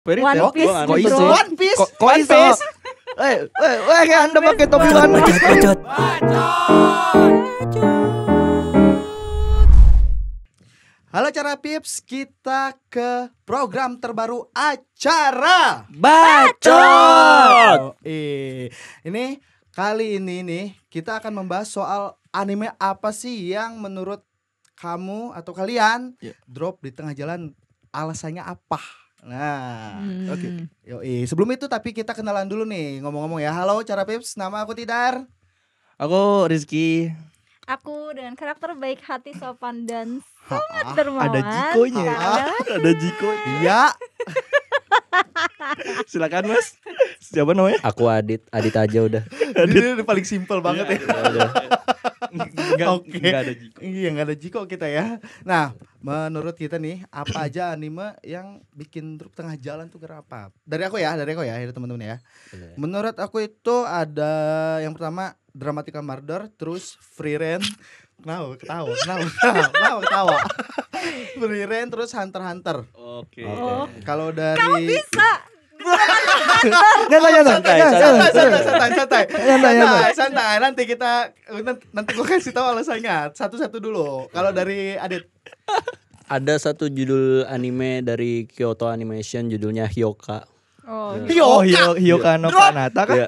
Fairy One Tail. Piece, Kok iso? bro. One Piece. Kok iso? Kayak Anda pakai topi One Piece. Halo Cara Pips, kita ke program terbaru acara Bacot. Ini kali ini nih kita akan membahas soal anime apa sih yang menurut kamu atau kalian drop di tengah jalan, alasannya apa? Nah, oke. Yoi, sebelum itu tapi kita kenalan dulu nih, ngomong-ngomong ya. Halo Cara Pips, nama aku Tidar. Aku Rizky. Aku dengan karakter baik hati, sopan dan sangat dermawan. Ada Jikonya. Ada Jikonya. Iya. Silakan Mas. Siapa namanya? Aku Adit aja udah. Ini paling simpel banget ya. Oke. Enggak ada Jiko. Iya, nggak ada Jiko kita ya. Nah, menurut kita nih, apa aja anime yang bikin drop tengah jalan tuh kenapa? Dari aku ya, dari teman-teman ya. Menurut aku itu ada yang pertama Dramatical Murder, terus Free Rein. Ketawa. Free Rein, terus Hunter x Hunter. Oke. Kalau dari Kamu bisa. santai. Nanti gue kasih tahu alasannya satu-satu dulu. Kalau dari Adit, Ada satu judul anime dari Kyoto Animation judulnya Hyoka. Hyoka no Kanata kan? Iya.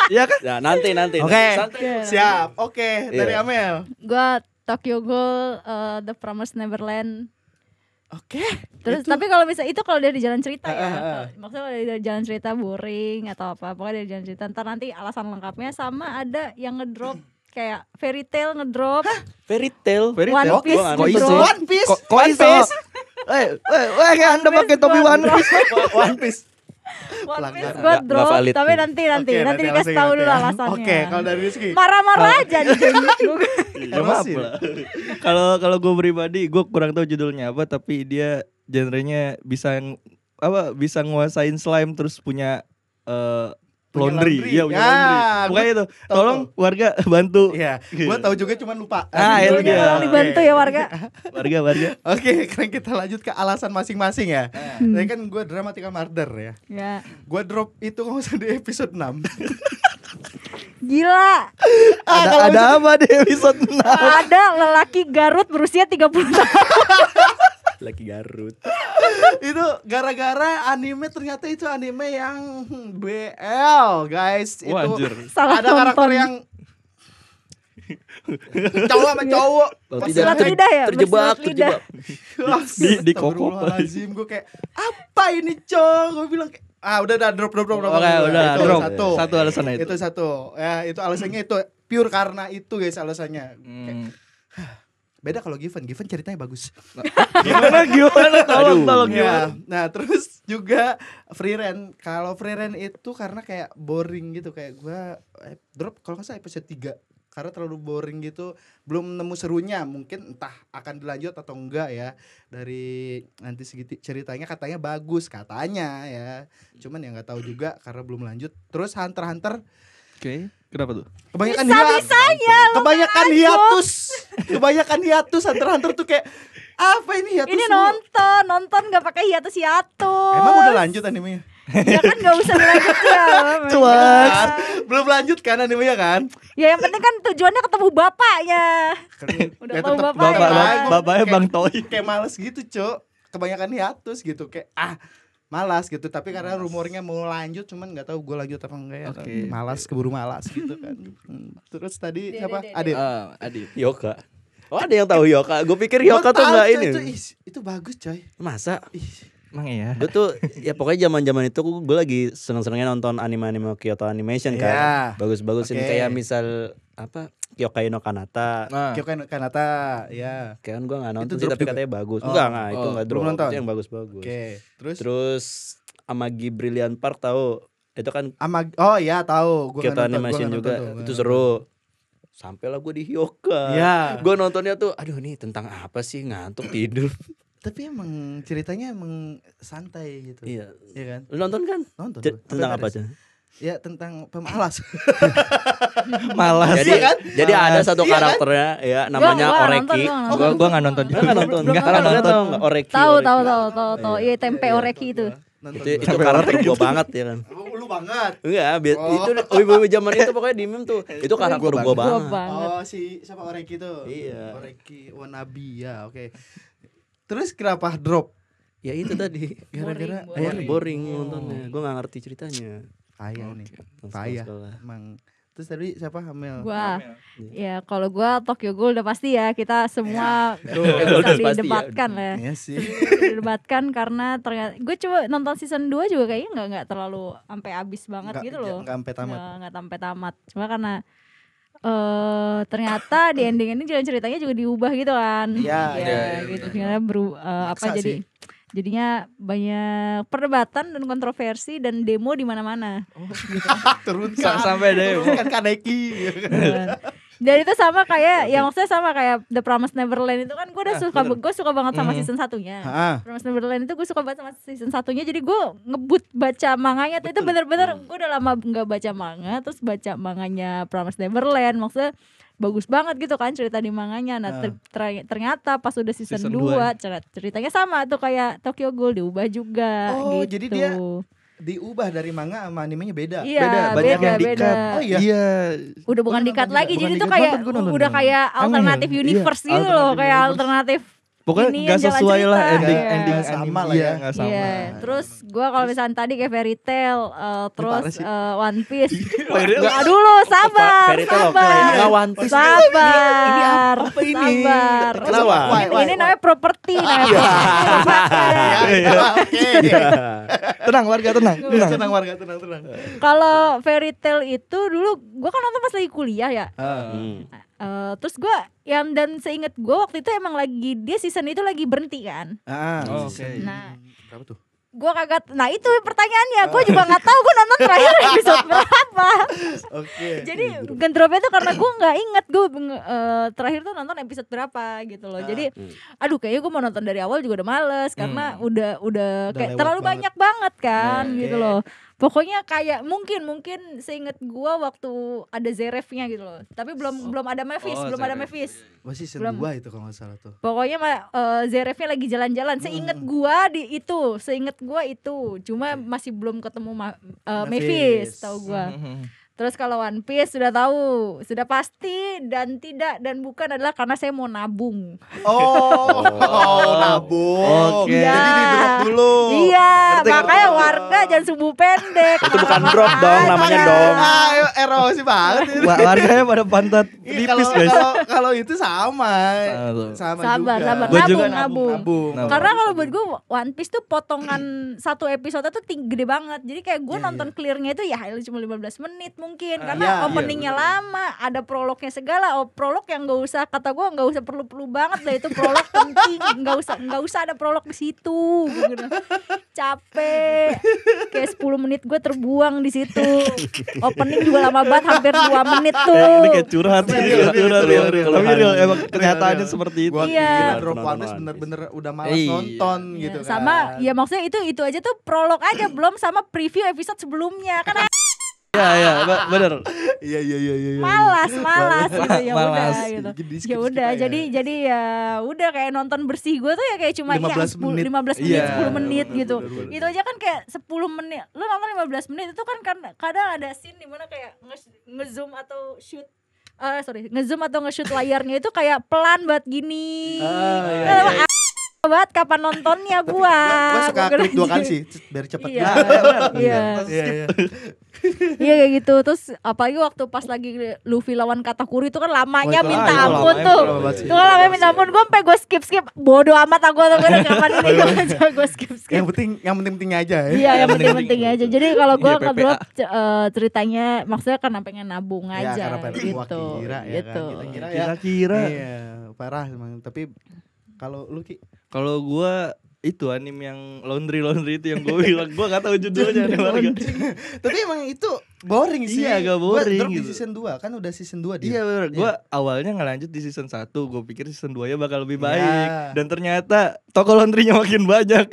Iya kan? Ya, nanti. Oke. Santai. Siap. Oke, dari Iya. Amel. Gua Tokyo Ghoul, The Promised Neverland. Oke. Terus tapi kalau misalnya itu kalau dari jalan cerita ya. Maksudnya kalau dari jalan cerita boring atau apa, pokoknya dari jalan cerita. Ntar nanti alasan lengkapnya. Sama ada yang ngedrop kayak Fairy Tail ngedrop. Fairy Tail. One Oke. Piece Kok ngedrop. One Piece. Kok iso? Kayak Anda pakai topi One Piece. One Piece. One Pelanggaran. Piece gue Nggak drop. valid. Tapi nanti dikasih tahu dulu alasannya. Oke, kalau dari Rizky. Marah-marah aja nih. Ya maaf lah. Kalau gue pribadi, gue kurang tahu judulnya apa, tapi dia genrenya bisa nguasain slime terus punya laundry. laundry. Iya, punya Ya, laundry. Pokoknya itu. tahu. Tolong warga bantu. Iya, gue tahu juga cuman lupa. Itu dia. Tolong dibantu ya warga. Warga. Oke, sekarang kita lanjut ke alasan masing-masing ya. Tadi kan gue Dramatical Murder ya. Ya. Gue drop itu kalau nggak salah di episode 6. Gila. Ada apa di episode 6? Ada lelaki Garut berusia 30 tahun. Lagi Garut. Itu gara-gara anime, ternyata itu anime yang BL, guys. Itu Wah, anjir. Salah ada karakter nonton. yang cowok sama cowok. Oh, Pas tidak. lagi- lidah ya? Terjebak. Bersilat lidah. Di kokop. Astagfirullahaladzim, gue kayak apa ini cowok? Gue bilang kayak udah drop. Oke, udah Itu drop. Satu Alasannya itu. Itu satu. Ya, itu alasannya itu pure karena itu guys alasannya. Kayak, beda kalau Given ceritanya bagus. Gimana tolong Ya, nah terus juga Free Rein. Kalau Free Rein itu karena kayak boring gitu, kayak gua drop kalau nggak salah episode 3 karena terlalu boring gitu, belum nemu serunya. Mungkin entah akan dilanjut atau enggak ya. Dari nanti segitu ceritanya katanya bagus katanya ya. Cuman ya nggak tahu juga karena belum lanjut. Terus Hunter x Hunter Oke, kenapa tuh? kebanyakan Bisa-bisanya lo kebanyakan hiatus Hunter x Hunter tuh kayak apa ini hiatus? Ini mulu? nonton gak pakai hiatus. Emang udah lanjut animenya? Ya kan gak usah dilanjut ya. Cuan. Belum lanjut kan animenya kan? Ya yang penting kan tujuannya ketemu bapaknya. Udah Ya, tahu tetep bapaknya. Bapaknya Kayak- Bang Toy. Kayak males gitu, Cok. Kebanyakan hiatus gitu, kayak malas gitu. Tapi karena rumornya mau lanjut, cuman nggak tahu gue lanjut apa enggak ya. Oke. Keburu malas gitu kan. Terus tadi siapa? Dede. Adit. Adit. Hyoka. Oh, ada yang tahu Hyoka. Gue pikir Gua Hyoka tuh tahu, enggak Coy, ini. Itu bagus, coy. Masa? Emang iya. Gue tuh ya pokoknya zaman-zaman itu gue lagi seneng-senengnya nonton anime-anime Kyoto Animation kan. Iya. Bagus-bagusin Oke. kayak misal apa? Kyokai no Kanata. Kyokai no Kanata, ya. Kayak kan gue gak nonton Itu sih drop tapi juga? katanya bagus. Oh. Enggak, itu Oh, enggak belum drop. nonton? Itu yang bagus-bagus. Oke. Terus Amagi Brilliant Park tahu? Itu kan Oh iya tahu. Gua Kyoto nggak nonton, Animation gua nggak juga. nonton tuh. Itu seru. Sampailah gue di Hyoka. Iya. Gue nontonnya tuh aduh nih tentang apa sih, ngantuk tidur. Tapi emang ceritanya emang santai gitu. Iya. Iya kan? Lu nonton kan? Nonton. gua. Tentang apa beres. aja? Ya tentang pemalas. Malas. Jadi jadi ada satu karakternya ya namanya Gua Oreki. Gua enggak nonton. Enggak nonton. Enggak Karakternya nonton. tahu enggak Oreki? Tahu Oreki. tahu. Iya tempe oreki itu. Itu karakter gua banget ya kan. Lu banget. Enggak, itu wibu zaman itu pokoknya di meme tuh. Itu karakter gua Gua banget. banget. Oh si siapa Oreki tuh? Iya. Oreki Wanabi ya, oke. Terus kenapa drop? Ya itu tadi. Gara-gara Boring nontonnya. Gua enggak ngerti ceritanya. payah nih. Langsung Payah. sekolah. Emang. Terus tadi siapa Hamil? Gua ya kalau gua Tokyo Ghoul udah pasti ya kita semua Udah bisa pasti ya. didebatkan ya. Iya sih. Didebatkan karena ternyata gue coba nonton season 2 juga kayaknya nggak terlalu sampai habis banget gitu loh. Enggak sampai tamat. Nggak sampai tamat. Cuma karena ternyata di ending ini jalan ceritanya juga diubah gitu kan. Iya, gitu. Ternyata Maksa sih. jadinya banyak perdebatan dan kontroversi dan demo di mana-mana. Turunkan. Sampai deh. Turunkan Kaneki. Dan itu sama kayak ya maksudnya sama kayak The Promised Neverland itu kan gue udah suka banget sama season satunya. Promised Neverland itu gue suka banget sama season satunya, jadi gue ngebut baca manganya tuh. Itu bener-bener gue udah lama nggak baca manga, terus baca manganya Promised Neverland, maksudnya bagus banget gitu kan cerita di manganya. Nah ternyata pas udah season 2 ceritanya sama tuh kayak Tokyo Ghoul diubah juga. Oh, gitu. jadi dia diubah dari manga sama animenya beda. Iya, banyak yang beda. di-cut. Oh iya. Iya. Udah bukan Gua di-cut nonton lagi, juga. jadi Bukan tuh di-cut, kayak gua nonton udah juga. kayak Aneh ya? alternatif universe Iya, gitu loh, alternatif kayak universe. alternatif. Pokoknya Ini nggak yang jalan sesuai lah cerita. ending Iya. ending Nggak sama anime. lah Iya, ya. nggak sama. Iya, terus gue kalau misalnya tadi kayak Fairy Tail, terus parah sih. One Piece. Fairy Tail. Aduh lo sabar, Fairy Tail oke. sabar, Nggak One Piece. sabar, apa ini? sabar. Kenapa? Ini namanya properti, Iya. Oke. Tenang warga, tenang. Tenang warga, tenang. Kalau Fairy Tail itu dulu gue kan nonton pas lagi kuliah ya. Terus gue dan seinget gue waktu itu emang lagi dia season itu lagi berhenti kan. Oke. Nah, Berapa tuh? gue kagak. Nah itu pertanyaannya, gue juga nggak tahu gue nonton terakhir episode berapa. Oke. Jadi gendropnya tuh karena gue nggak inget gue terakhir tuh nonton episode berapa gitu loh. Jadi aduh kayaknya gue mau nonton dari awal juga udah males karena udah kayak lewat terlalu banget. banyak banget kan Oke. gitu loh. Pokoknya kayak mungkin seinget gue waktu ada Zerefnya gitu loh. Tapi belum ada Mavis, belum ada Mavis. Masih season Belum. 2 itu kalau nggak salah tuh. Pokoknya Zerefnya lagi jalan-jalan. Seinget gua seinget gua itu. Cuma masih belum ketemu Mavis, tahu gua. Terus kalau One Piece sudah tahu, sudah pasti dan tidak dan bukan adalah karena saya mau nabung. Nabung. Oke. Iya. Jadi di drop dulu. Iya, Ngerti, makanya ngerti. warga jangan subuh pendek. Itu bukan drop dong namanya dong. Ayo erosi banget. ini. Warganya pada pantat Iya, tipis guys. kalau itu sama. Sama Sabar, juga. sabar. Gua juga Nabung. Nabung. Karena kalau buat gue One Piece tuh potongan satu episode tuh gede banget. Jadi kayak gue nonton clearnya itu ya cuma 15 menit mungkin. Karena iya, openingnya lama, ada prolognya segala. Prolog yang nggak usah, kata gue nggak usah perlu banget lah, itu prolog penting. Nggak usah ada prolog di situ. Gitu. Capek. Kayak 10 menit gue terbuang di situ. Opening juga lama banget, hampir 2 menit tuh. Ini kayak curhat sih. Real. Tapi real emang kenyataannya seperti itu. Gua Iya. kira drop Nonton One Piece One bener-bener udah malas Iya. nonton Ya, gitu kan. sama ya maksudnya itu aja tuh prolog aja, belum sama preview episode sebelumnya kan. Iya, bener. Iya. malas gitu ya Malas. udah gitu. Jadi skip Ya udah aja. jadi ya udah kayak nonton bersih gue tuh ya kayak cuma 15 menit. 15 menit, Iya, 10 menit bener, gitu. bener. Itu aja kan kayak 10 menit. Lu nonton 15 menit itu kan kadang ada scene dimana kayak nge-zoom atau shoot nge-zoom atau nge-shoot layarnya itu kayak pelan banget gini. Iya. Banget kapan nontonnya gua. Gua suka Gua klik 2 kira- kali sih biar cepet. Iya. Iya. Iya kayak gitu. Terus apalagi waktu pas lagi Luffy lawan Katakuri itu kan lamanya Oh, itu minta lama, ampun itu tuh. lama banget sih. Itu kan lamanya minta ampun. Gue sampai gue skip bodo amat aku tuh gue kapan ini gue skip. Yang penting-pentingnya aja ya. Iya yang penting-penting aja. Jadi kalau gue Iya, ngedrop ceritanya maksudnya karena pengen nabung Ya, aja karena pengen gua gitu. kira ya Gitu. kan. Kita kira ya. Kira-kira Iya, parah emang. Tapi kalau lu Ki kalau gua itu anime yang laundry itu yang gue bilang. Gue gak tahu judulnya nih warga. Tapi emang itu boring sih. Iya agak boring drop gitu. di season 2 kan udah season 2 dia. Iya bener. Gue awalnya ngelanjut di season 1. Gue pikir season 2 nya bakal lebih baik. Dan ternyata toko laundrynya makin banyak.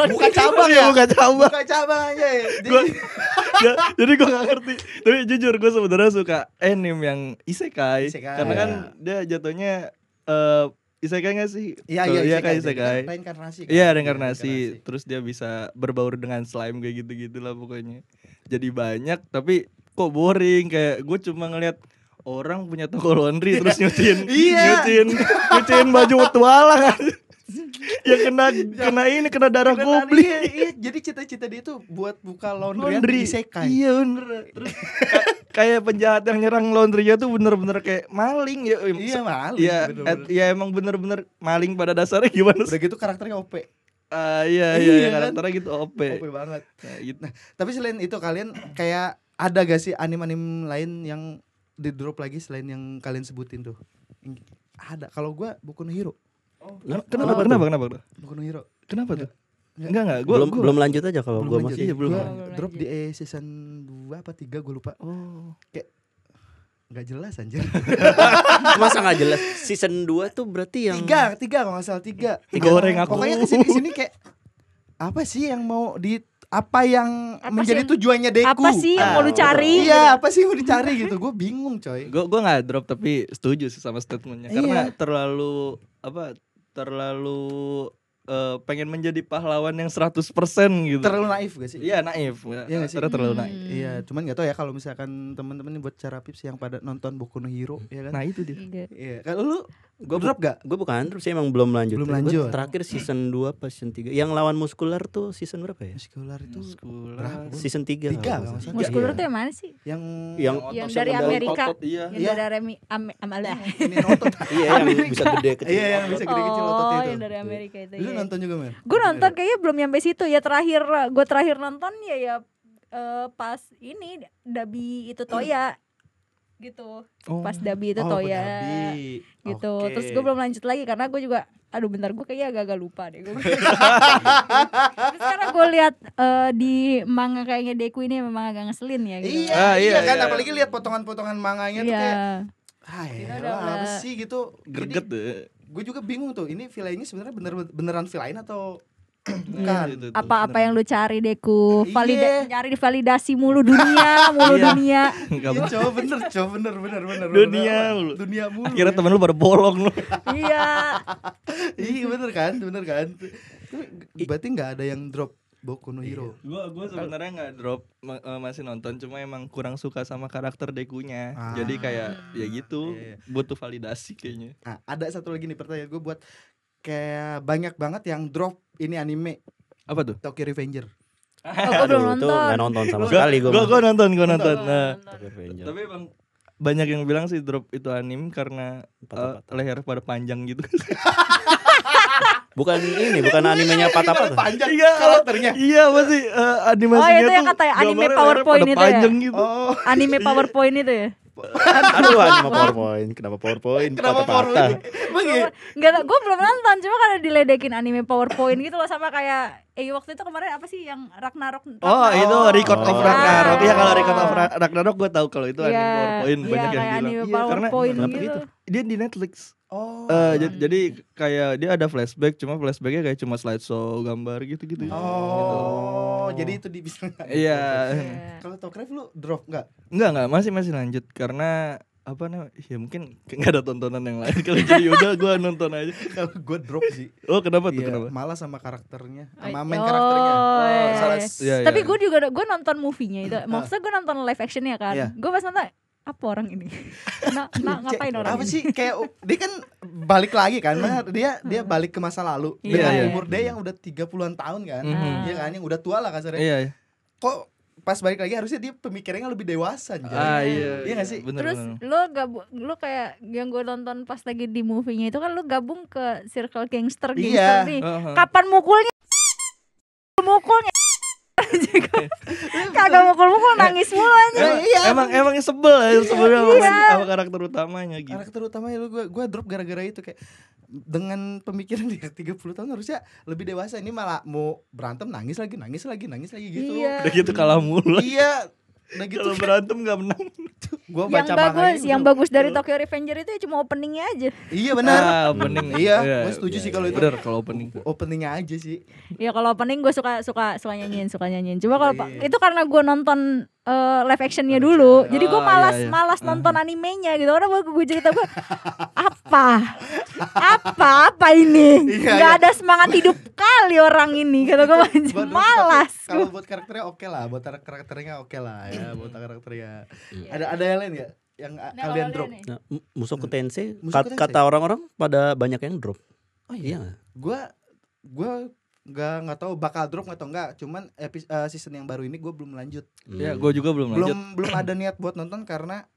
Buka cabang ya. Buka cabang. Buka cabang aja ya. Jadi gue gak ngerti. Tapi jujur gue sebenarnya suka anime yang isekai. Karena kan dia jatuhnya isekai gak sih? Iya kayak isekai. Reinkarnasi kan? Iya reinkarnasi. Terus dia bisa berbaur dengan slime kayak gitu-gitu lah pokoknya. Jadi banyak tapi kok boring. Kayak gue cuma ngeliat orang punya toko laundry terus nyuciin baju tualang kan. Yang kena darah goblin. Iya, jadi cita-cita dia tuh buat buka laundry isekai. Iya bener. Terus kayak penjahat yang nyerang laundrynya tuh bener-bener kayak maling ya. Iya maling. Iya emang bener-bener maling pada dasarnya gimana sih? Udah gitu karakternya OP. Iya karakternya gitu OP banget. Nah, gitu. Nah, tapi selain itu kalian kayak ada gak sih anime-anime lain yang di drop lagi selain yang kalian sebutin tuh? Ada. Kalau gua Boku no Hero. Kenapa? Boku no Hero. Kenapa tuh? Enggak. Belum lanjut aja kalau gua masih. Iya, belum drop di season 2 apa 3 gua lupa. Kayak enggak jelas anjir. Masa enggak jelas? Season 2 tuh berarti yang 3 kalau enggak salah 3. Goreng aku. Pokoknya kesini kayak apa sih yang mau menjadi tujuannya Deku? Apa sih yang mau lu cari? Iya, apa sih yang mau dicari gitu? Gue bingung, coy. Gue nggak drop tapi setuju sih sama statementnya. Karena terlalu pengen menjadi pahlawan yang 100% gitu. Terlalu naif gak sih? Iya naif. Iya gak sih? Terlalu naif. Iya, cuman gak tahu ya kalau misalkan teman-teman buat cara pips yang pada nonton Boku no Hero, ya kan? Nah itu dia. Iya. Kalau lu Gue drop gak? Gue bukan drop sih, emang belum lanjut. Lanjut. Terakhir season 2 pas season 3. Yang lawan muskular tuh season berapa ya? Muskular itu berapa? Season 3. 3 Muskular tuh yang mana sih? Yang dari Amerika. Iya. Yang dari Amalah. Ini otot. Iya, yang bisa gede kecil. Iya, yang bisa gede kecil ototnya itu. Yang dari Amerika itu. Lu nonton juga, Men? Gue nonton kayaknya belum nyampe situ ya. Gue terakhir nonton ya pas ini Dabi itu Toya gitu. Pas Dabi itu Toya gitu. Terus gue belum lanjut lagi karena gue juga bentar gue kayaknya agak lupa deh. Terus karena gue lihat di manga kayaknya Deku ini memang agak ngeselin ya gitu. Iya kan, apalagi lihat potongan-potongan manganya tuh kayak apa sih gitu. Greget deh. Gue juga bingung tuh, ini villainnya sebenarnya beneran villain atau bukan? Apa yang lu cari Deku? Cari validasi mulu dunia. Iya, coba bener. Dunia mulu. Akhirnya temen lu pada bolong lu. Iya. Iya bener kan. Berarti nggak ada yang drop Boku no Hero. Gue sebenarnya nggak drop, masih nonton, cuma emang kurang suka sama karakter Dekunya. Jadi kayak ya gitu, butuh validasi kayaknya. Nah, ada satu lagi nih pertanyaan gue buat kayak banyak banget yang drop ini anime. Apa tuh? Tokyo Revenger. Gue belum nonton. Gak nonton sama sekali gue. Gue nonton. Nah, Tokyo Revenger. tapi emang banyak yang bilang sih drop itu anime karena leher pada panjang gitu. Bukan animenya patah-patah. Panjang karakternya. Iya masih animasinya itu yang kata anime PowerPoint itu ya. Gitu. Anime PowerPoint itu ya. Aduh, anime PowerPoint. Kenapa PowerPoint? Patah-patah. Enggak, gue belum nonton, cuma karena diledekin anime PowerPoint gitu loh, sama kayak waktu itu kemarin apa sih yang Ragnarok. Itu Record of Ragnarok. Iya, kalau Record of Ragnarok gue tahu kalau itu anime PowerPoint, banyak yang bilang. Anime PowerPoint gitu. Dia di Netflix. Jadi kayak dia ada flashback, cuma flashbacknya kayak cuma slideshow gambar gitu-gitu. Jadi itu bisa. Iya. Kalau Tokyo lu drop nggak? Enggak, masih lanjut karena apa namanya? Ya mungkin nggak ada tontonan yang lain kali, jadi udah gue nonton aja. Kalau gue drop sih. Kenapa tuh? Kenapa? Malah sama karakternya, sama main karakternya. Tapi gue juga nonton movie-nya itu. Maksudnya gue nonton live action-nya kan. Gue pas nonton apa orang ini? Ngapain orang apa ini? sih, kayak dia kan balik lagi kan, dia balik ke masa lalu dengan umur dia yang udah 30-an tahun kan. Iya kan, yang udah tua lah kasarnya. Iya. Kok pas balik lagi harusnya dia pemikirannya lebih dewasa gitu. Iya nggak sih? Bener, terus lu kayak yang gue nonton pas lagi di movie-nya itu kan lu gabung ke circle gangster nih. Kapan mukulnya? Kagak mukul-mukul nangis mulu aja. Emang sebel ya sama karakter utamanya gitu. Karakter utamanya lu gue drop gara-gara itu kayak dengan pemikiran dia 30 tahun harusnya lebih dewasa, ini malah mau berantem nangis lagi gitu. Iya. Udah gitu kalah mulu. Iya. Udah gitu Kalau berantem gak menang. gua yang bagus dari Tokyo Revenger itu ya cuma openingnya aja. Iya benar. Opening. Iya, gue setuju sih kalau itu. Bener kalau opening. Openingnya aja sih. Ya kalau opening gue suka nyanyiin. Cuma kalau itu karena gue nonton live actionnya dulu, jadi gue malas nonton animenya gitu. Karena gue cerita gue apa ini? Gak ada semangat hidup kali orang ini. Kata gue malas. Kalau buat karakternya oke lah, ya, buat karakternya. Ada yang lain ya? Yang kalian drop? Nah, Mushoku Tensei, kata orang-orang pada banyak yang drop. Oh iya. Gue nggak tahu bakal drop atau enggak. Cuman season yang baru ini gue belum lanjut. Ya, gue juga belum lanjut. Belum ada niat buat nonton karena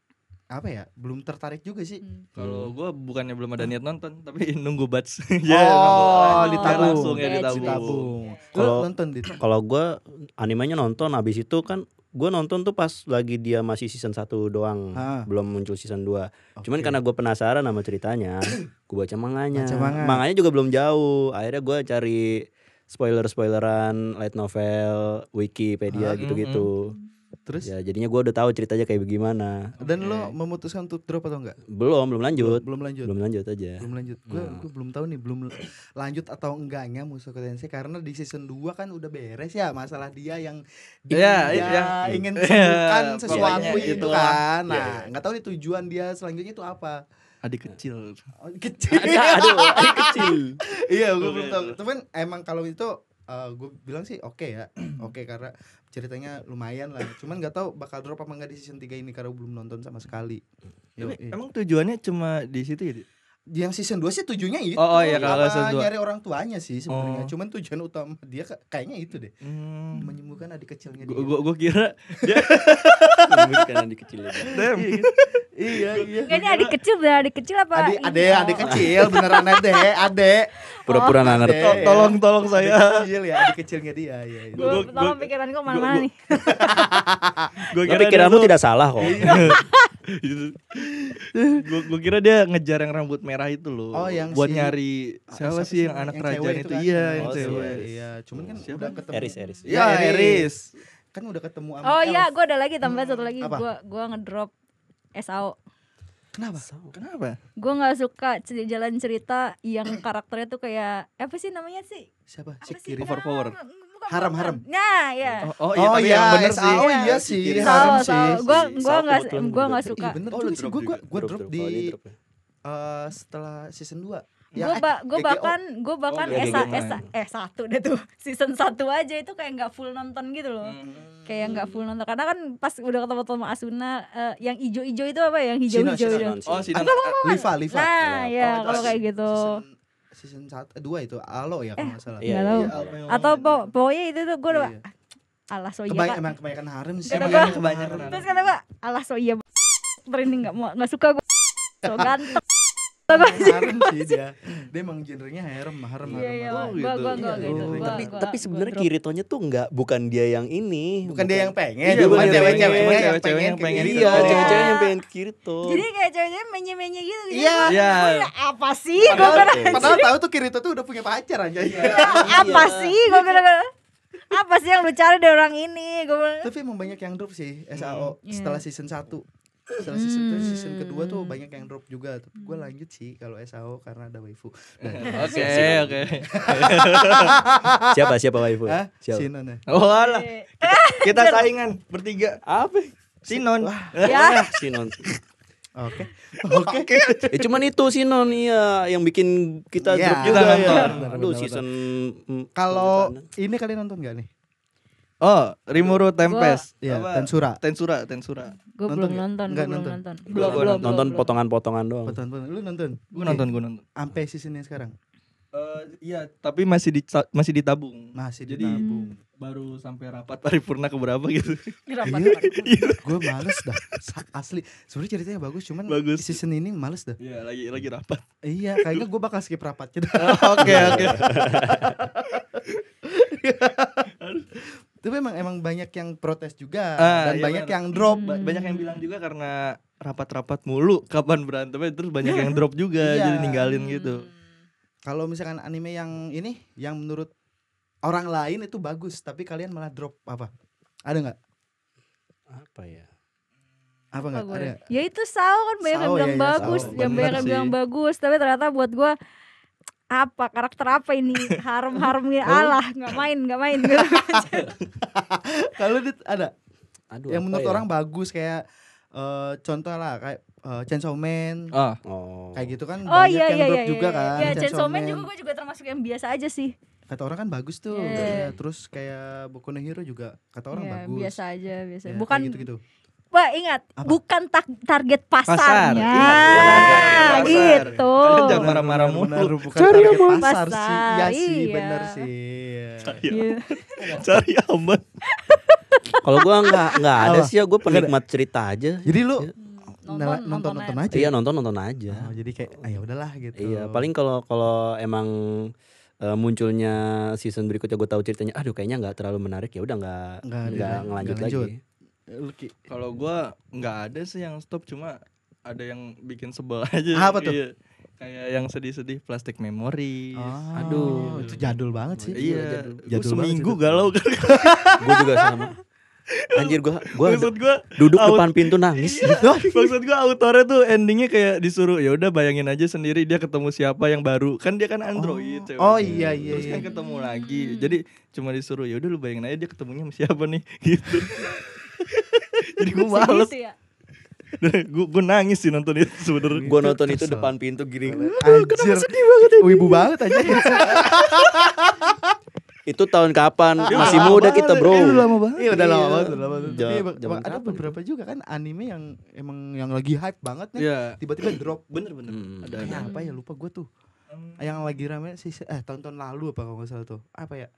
apa ya? Belum tertarik juga sih. Kalau gue bukannya belum ada niat nonton, tapi nunggu batch. Ditabung. Kalau nonton kalau gue animenya nonton, habis itu kan gue nonton tuh pas lagi dia masih season 1 doang, belum muncul season 2. Cuman karena gue penasaran sama ceritanya, gue baca manganya. Manganya juga belum jauh. Akhirnya gue cari spoileran light novel, Wikipedia gitu-gitu. Terus ya jadinya gue udah tahu ceritanya kayak bagaimana. Dan lo memutuskan untuk drop atau enggak? Belum lanjut. Belum lanjut aja. Gue belum tahu nih, belum lanjut atau enggaknya Mushoku Tensei karena di season 2 kan udah beres ya masalah dia yang ingin sembuhkan sesuatu itu kan. Nah, enggak tahu nih tujuan dia selanjutnya itu apa. Adik kecil. Adik kecil. Iya, gue belum tahu. Cuman emang kalau itu gue bilang sih oke ya. Oke karena ceritanya lumayan lah. Cuman nggak tahu bakal drop apa nggak di season 3 ini karena belum nonton sama sekali. Emang tujuannya cuma di situ ya? Yang season 2 sih tujuannya itu. Oh iya, kalau season 2 nyari orang tuanya sih sebenarnya. Cuman tujuan utama dia kayaknya itu deh. Menyembuhkan adik kecilnya dia. Gue kira dia menyembuhkan adik kecilnya. Iya. Ini adik kecil apa? Adik kecil beneran adek. Pura-pura nggak ngerti. Tolong saya. Kecil ya, adik kecilnya dia. Iya. Tolong pikiran gue mana nih. Gue kira pikiranmu tidak salah kok. Gue kira dia ngejar yang rambut merah itu loh. Oh, yang buat nyari siapa sih yang anak kerajaan itu? Iya, yang cewek. Iya, cuman kan udah ketemu. Eris. Iya, Eris. Kan udah ketemu sama Oh iya, gue ada lagi tambah satu lagi. Gue ngedrop SAO. Kenapa? Gue nggak suka jalan cerita yang karakternya tuh kayak apa sih namanya sih? Siapa? Kiri Overpower. Haram. Nah, ya. Oh iya, tapi yang bener sih. Oh iya sih. Haram sih. Gue nggak suka. Bener juga sih. Gue drop di setelah season 2. Gue bahkan S1 deh tuh season 1 aja itu kayak nggak full nonton gitu loh. Kayak nggak full nonton karena kan pas udah ketemu sama Asuna yang ijo-ijo itu apa yang hijau-hijau itu. Oh, Sinon. Liva. Nah, ya kalau kayak gitu. Season 1 2 itu Alo ya kalau enggak salah. Iya. Atau pokoknya itu tuh gue udah alah so iya. Emang kebanyakan harem sih. Kebanyakan. Terus kata gue alah so iya. Training enggak suka gue. So ganteng. Harem sih dia emang genrenya harem. Iya, gua Tapi sebenarnya Kiritonya tuh bukan dia yang ini. Bukan dia yang pengen. Cuma cewek-cewek yang pengen. Iya, cewek-cewek yang pengen ke Kirito. Jadi kayak cewek-cewek menye-menye gitu. Iya. Apa sih? Padahal tahu tuh Kirito tuh udah punya pacar aja. Apa sih? Gue bilang apa sih yang lu cari dari orang ini? Tapi emang banyak yang drop sih SAO setelah season 1. Setelah season kedua tuh banyak yang drop juga. Tapi gue lanjut sih kalau SAO karena ada waifu. Oke. Siapa waifu? Sinon ya. Oh alah. Kita saingan bertiga. Apa? Sinon. Ya. Sinon. Oke. Cuman itu Sinon iya yang bikin kita drop juga ya. Aduh season. Kalau ini kalian nonton gak nih? Oh, Rimuru Tempest. Iya, Tensura. Gue belum nonton. Belum. Nonton potongan-potongan doang. Lu nonton? Gue nonton. Sampai seasonnya sekarang. Iya, tapi masih ditabung. Jadi baru sampai rapat paripurna keberapa gitu. Gue males dah. Asli. Sebenarnya ceritanya bagus, cuman season ini males dah. Iya, lagi rapat. Iya, kayaknya gue bakal skip rapatnya dah. Oke. Tapi emang banyak yang protes juga dan banyak yang drop. Banyak yang bilang juga karena rapat-rapat mulu kapan berantemnya, terus banyak yang drop juga jadi ninggalin gitu. Kalau misalkan anime yang ini yang menurut orang lain itu bagus tapi kalian malah drop apa? Ada nggak? Apa ya? Apa nggak? Ada. Ya itu Sao kan banyak yang bilang bagus, yang banyak yang bilang bagus, tapi ternyata buat gue apa karakter apa ini harum-harum alah nggak main gitu. Kalau ada? Aduh, yang menurut orang bagus kayak contoh lah kayak Chainsaw Man. Kayak gitu kan banyak yang drop juga kan. Ya Chainsaw Man juga gue juga termasuk yang biasa aja sih. Kata orang kan bagus tuh. Ya, terus kayak Boku no Hero juga kata orang bagus. Biasa aja. Ya, bukan gitu-gitu. Wah ingat, bukan target pasarnya. Gitu. Kalian jangan marah-marah mulu. Bukan target pasar sih. Iya sih, bener sih. Cari aman. Kalau gua nggak ada sih ya, gua penikmat cerita aja. Jadi lu nonton aja. Iya, nonton aja. Jadi kayak ya udahlah gitu. Iya, paling kalau emang munculnya season berikutnya gue tahu ceritanya, aduh kayaknya nggak terlalu menarik, ya udah nggak ngelanjut lagi. Kalau gue nggak ada sih yang stop, cuma ada yang bikin sebel aja. Apa tuh? Iya. Kayak yang sedih-sedih Plastic Memories. Aduh, itu jadul banget sih. Iya, jadul seminggu galau kan. Gue juga sama. Anjir gue duduk depan pintu nangis. Maksud gue autornya tuh endingnya kayak disuruh ya udah bayangin aja sendiri dia ketemu siapa yang baru, kan dia kan android. Iya. Terus kan ketemu lagi, jadi cuma disuruh ya udah lu bayangin aja dia ketemunya sama siapa nih gitu. Jadi gue males. Gue nangis sih nonton itu sebenarnya. Gue nonton itu depan pintu gini. Anjir, sedih banget ya. Wibu banget aja. Itu tahun kapan? Masih muda kita bro. Udah lama banget. Iya udah lama banget. Tapi ada beberapa juga kan anime yang emang yang lagi hype banget nih. Tiba-tiba drop. Bener. Ada apa ya, lupa gue tuh. Yang lagi rame sih tahun-tahun lalu apa kalau nggak salah tuh. Apa ya?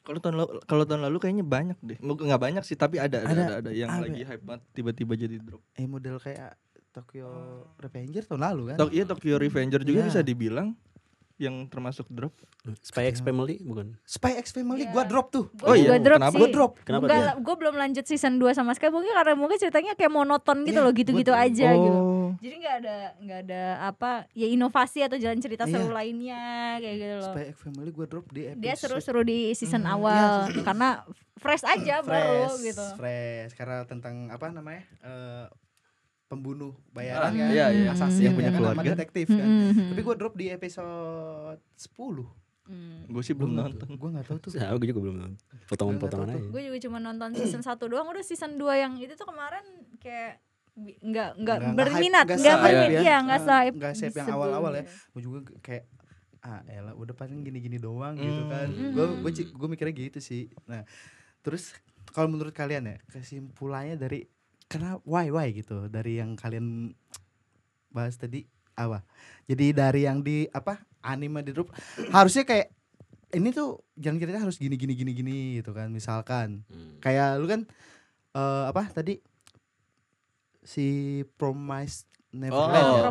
Kalau tahun lalu kayaknya banyak deh. Nggak banyak sih, tapi ada yang lagi hype banget tiba-tiba jadi drop. Model kayak Tokyo Revenger tahun lalu kan? Iya, Tokyo Revenger juga bisa dibilang yang termasuk drop. Spy X Family bukan? Spy X Family gua drop tuh. Kenapa? Gua drop. Kenapa? Gue belum lanjut season 2 sama sekali, mungkin karena ceritanya kayak monoton gitu loh, gitu-gitu aja gitu. Jadi nggak ada apa ya inovasi atau jalan cerita seru lainnya kayak gitu loh. Spy X Family gua drop di episode. Dia seru-seru di season awal karena fresh aja baru gitu. Fresh karena tentang apa namanya? Pembunuh bayaran kan, assassin yang punya keluarga, detektif kan. Tapi gue drop di episode 10. Gue sih belum nonton. Gue nggak tahu tuh. Gue juga belum nonton. Potongan-potongan aja. Gue juga cuma nonton season 1 doang. Udah season 2 yang itu tuh kemarin kayak nggak berminat, nggak hype yang awal-awal ya. Gue juga kayak elah udah paling gini-gini doang gitu kan. Gue mikirnya gitu sih. Nah terus kalau menurut kalian ya kesimpulannya dari karena why gitu dari yang kalian bahas tadi apa? Jadi dari yang di apa anime di drop harusnya kayak ini tuh jalan ceritanya harus gini gitu kan, misalkan kayak lu kan apa tadi si Promised Neverland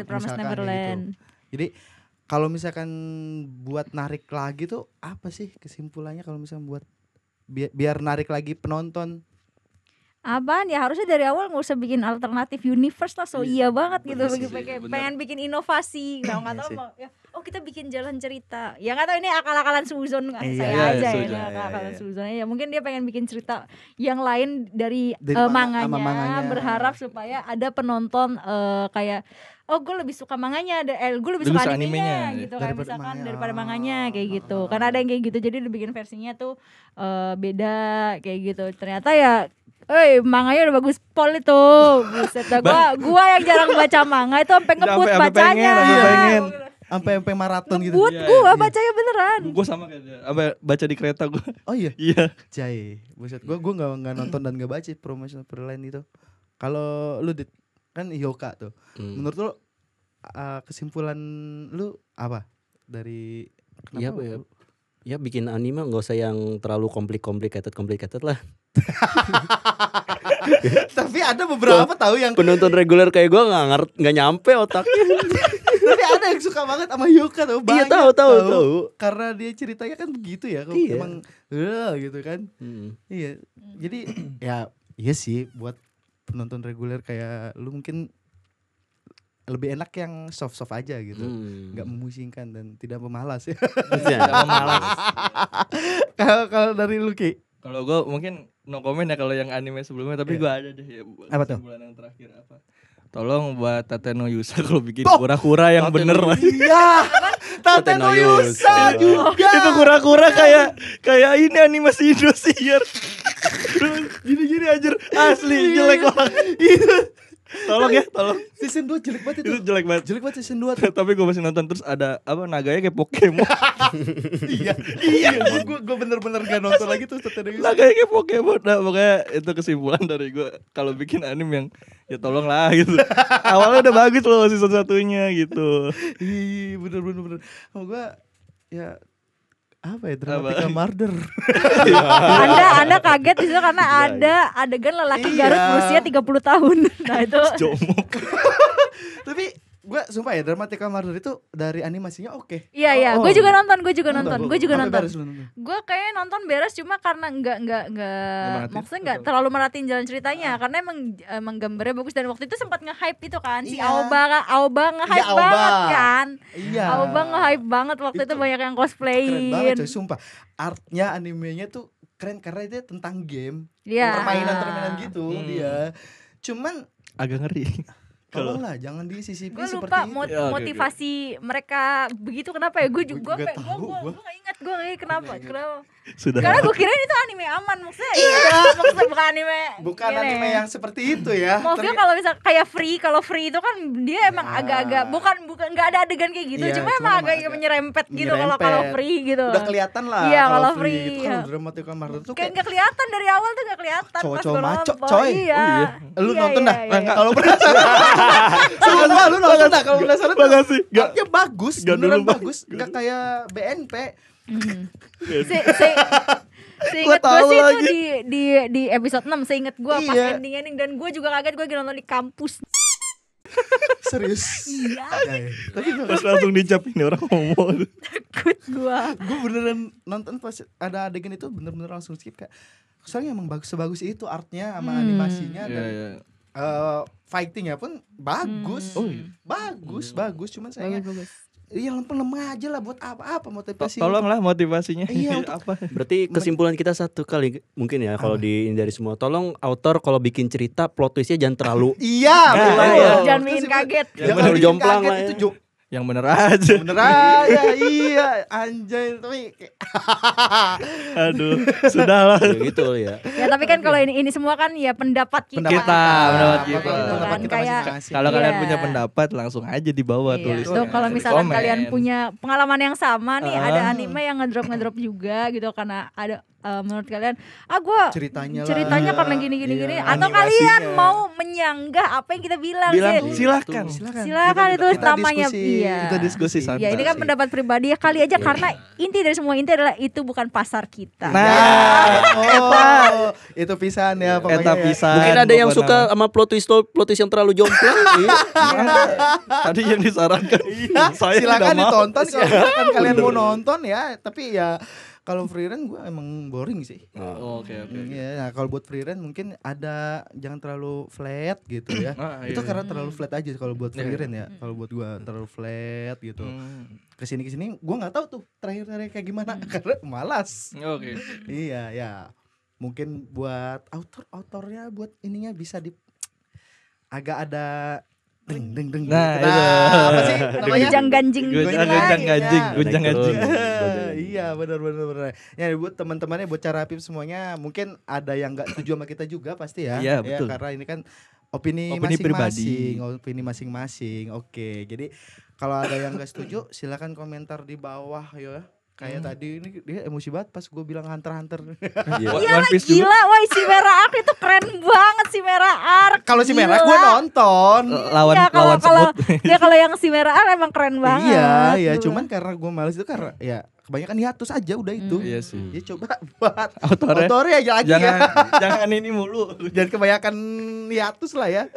Promised Neverland. Gitu. Jadi kalau misalkan buat narik lagi tuh apa sih kesimpulannya kalau misalkan buat biar narik lagi penonton? Apaan ya, harusnya dari awal nggak usah bikin alternatif universe lah, iya banget gitu, pengen bikin inovasi, nggak tahu ya, kita bikin jalan cerita, ya nggak tahu ini akal-akalan Suzon saya aja ya, akal-akalan Suzon ya, mungkin dia pengen bikin cerita yang lain dari manganya, berharap supaya ada penonton kayak gue lebih suka manganya, gue lebih suka animenya gitu kan, misalkan daripada manganya kayak gitu, karena ada yang kayak gitu, jadi dibikin versinya tuh beda kayak gitu, ternyata ya manganya udah bagus pol itu. Buset dah, gua yang jarang baca manga itu sampai ngebut bacanya. Sampai maraton gitu. Ngebut gua bacanya beneran. Gua sama kayak dia. Sampai baca di kereta gua. Oh iya. Iya. Jai. Buset, gua enggak nonton dan enggak baca Promised Neverland itu. Kalau lu kan Hyoka tuh. Menurut lu kesimpulan lu apa dari kenapa ya bikin anime nggak usah yang terlalu complicated lah. Tapi ada beberapa tahu yang penonton reguler kayak gue nggak nyampe otaknya. Tapi ada yang suka banget sama Hyuga tuh. Iya, tahu. Karena dia ceritanya kan begitu ya. Iya. Emang gitu kan. Iya. Jadi ya iya sih buat penonton reguler kayak lu mungkin lebih enak yang soft-soft aja gitu. Enggak memusingkan dan tidak pemalas ya. Tidak memalas. Kalau dari lu Ki? Kalau gue mungkin no comment ya kalau yang anime sebelumnya, tapi gue ada deh ya. Apa tuh? Bulan yang terakhir apa? Tolong buat Tate no Yusa kalau bikin kura-kura yang bener. Iya. Tate no Yusa juga. Itu kura-kura kayak ini animasi Indosiar. Gini-gini anjir, asli jelek banget. Tolong. Season 2 jelek banget itu. Jelek banget Season 2 tuh. Tapi gue masih nonton. Terus ada naganya kayak Pokemon. Iya. Gue bener-bener gak nonton lagi tuh Tate no Yusa. Naganya kayak Pokemon. Nah pokoknya itu kesimpulan dari gue. Kalau bikin anime yang ya tolong lah gitu. Awalnya udah bagus loh season 1-nya gitu. Iya bener. Sama gue ya apa ya, dramatika murder. Anda kaget di situ karena ada adegan lelaki Garut berusia 30 tahun. Nah itu Jomok. Tapi gue sumpah ya, dramatika murder itu dari animasinya oke. Iya, gue juga nonton. Gue juga nonton. Gue kayaknya nonton beres cuma karena enggak maksudnya enggak terlalu merhatiin jalan ceritanya karena emang gambarnya bagus dan waktu itu sempat nge-hype itu kan si Aoba nge-hype banget kan. Iya. Aoba nge-hype banget waktu itu banyak yang cosplayin. Keren banget coy, sumpah. Artnya animenya tuh keren karena itu tentang game. Iya. Permainan gitu dia. Cuman Agak ngeri. tolonglah jangan disisipi Gue seperti lupa itu. motivasi mereka begitu kenapa ya? Gue nggak ingat kenapa. Sudah. Karena gue kirain itu anime aman maksudnya. Maksudnya bukan anime. Bukan gini. anime yang seperti itu ya. Maksudnya kalau misal kayak kalau free itu kan dia emang agak-agak bukan nggak ada adegan kayak gitu. Iya, cuma cuma emang agak menyerempet gitu kalau free gitu. Udah kelihatan lah. Iya kalau free. Gitu. Kalau dramatika murder tuh kayak nggak kelihatan dari awal tuh nggak kelihatan. Cowok-cowok maco, nonton. coy. Iya. Lu nonton dah. Iya. Kalau penasaran. Sumpah lu nonton dah kalau penasaran. Makasih. Artnya bagus, beneran dulu, bagus. Enggak kayak BNP. Seingat gue sih itu di episode 6 seingat gue pas Iya. ending dan gue juga kaget gue lagi nonton di kampus. Serius. Iya. Tapi Terus langsung dicap ini orang ngomong. Takut gue. gue beneran nonton pas ada adegan itu bener-bener langsung skip kayak soalnya emang sebagus itu artnya sama animasinya dan fightingnya pun bagus. Bagus cuman saya iya lemah aja lah buat apa motivasi. Tolonglah motivasinya. Iya, apa? Berarti kesimpulan kita satu kali mungkin ya kalau dari semua. Tolong autor kalau bikin cerita plot twistnya jangan terlalu iya, jangan bikin kaget. Jangan bikin jomplang kaget lah ya. itu Yang bener aja. bener aja. Iya anjay tapi Aduh, sudahlah. Ya gitu ya. Ya tapi kan kalau ini semua kan ya pendapat kita. Pendapat kita. pendapat kita Kayak- masing-masing. Kalau kalian Iya. punya pendapat langsung aja di bawah tulis. Tuh kalau misalkan Komen. kalian punya pengalaman yang sama nih, ada anime yang ngedrop juga gitu karena ada menurut kalian gue ceritanya ceritanya lah. karena gini Iya. atau Animasinya. kalian mau menyanggah apa yang kita bilang sih? Silakan. Silakan ditulis Kita namanya. diskusi. Iya. Kita diskusi santai. Ya ini kan pendapat pribadi ya kali aja karena inti dari semua inti adalah itu bukan pasar kita. Oh, itu pisan ya pokoknya. Eta ya. pisan. Mungkin ada yang pokoknya. suka sama plot twist yang terlalu jomplang. Iya. Tadi yang disarankan. Saya Silakan tidak mau. ditonton kalau misalkan kalian mau nonton ya, tapi ya kalau free run gue emang boring sih. Oke. Iya, nah kalau buat free run mungkin ada jangan terlalu flat gitu ya. Itu karena terlalu flat aja kalau buat free run ya. Kalau buat gue terlalu flat gitu. Kesini gue nggak tahu tuh terakhir kayak gimana karena malas. Oke. Iya ya. Mungkin buat autornya buat ininya bisa agak ada deng. Nah, itu. apa sih namanya? Gunjang-ganjing gitu lah. Gunjang-ganjing. Iya benar. Ya buat teman-temannya buat cara Pip semuanya mungkin ada yang nggak setuju sama kita juga pasti ya. Iya, betul. Karena ini kan opini pribadi. masing-masing. Oke. Jadi kalau ada yang nggak setuju silakan komentar di bawah ya. Kayak tadi ini dia emosi banget pas gue bilang Hunter. Iya One Piece gila, juga. woi si Merah Arc itu keren banget si Merah Arc. Kalau si Merah Gila. gue nonton. Lawan Ya, lawan kalau semut. ya kalau yang si Merah Arc emang keren banget. Iya, Gila. cuman karena gue males itu karena ya kebanyakan hiatus aja udah itu. Iya sih. Ya coba buat Outdoor aja lagi jangan ini mulu. Jangan kebanyakan hiatus lah ya.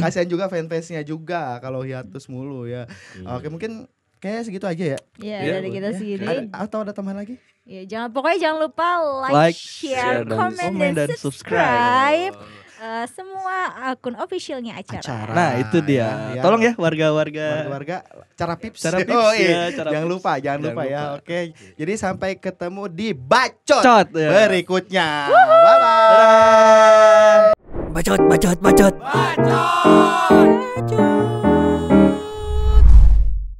Kasihan juga fanbase-nya juga kalau hiatus mulu ya. Oke, mungkin kayak segitu aja ya. Iya, dari kita segini. Atau ada tambahan lagi? Ya, pokoknya jangan lupa like, share, komen dan subscribe. Semua akun officialnya acara. Nah itu dia. Tolong ya warga-warga cara pips. Cara jangan lupa ya. Oke. Jadi sampai ketemu di bacot berikutnya. Bye bye. Bacot.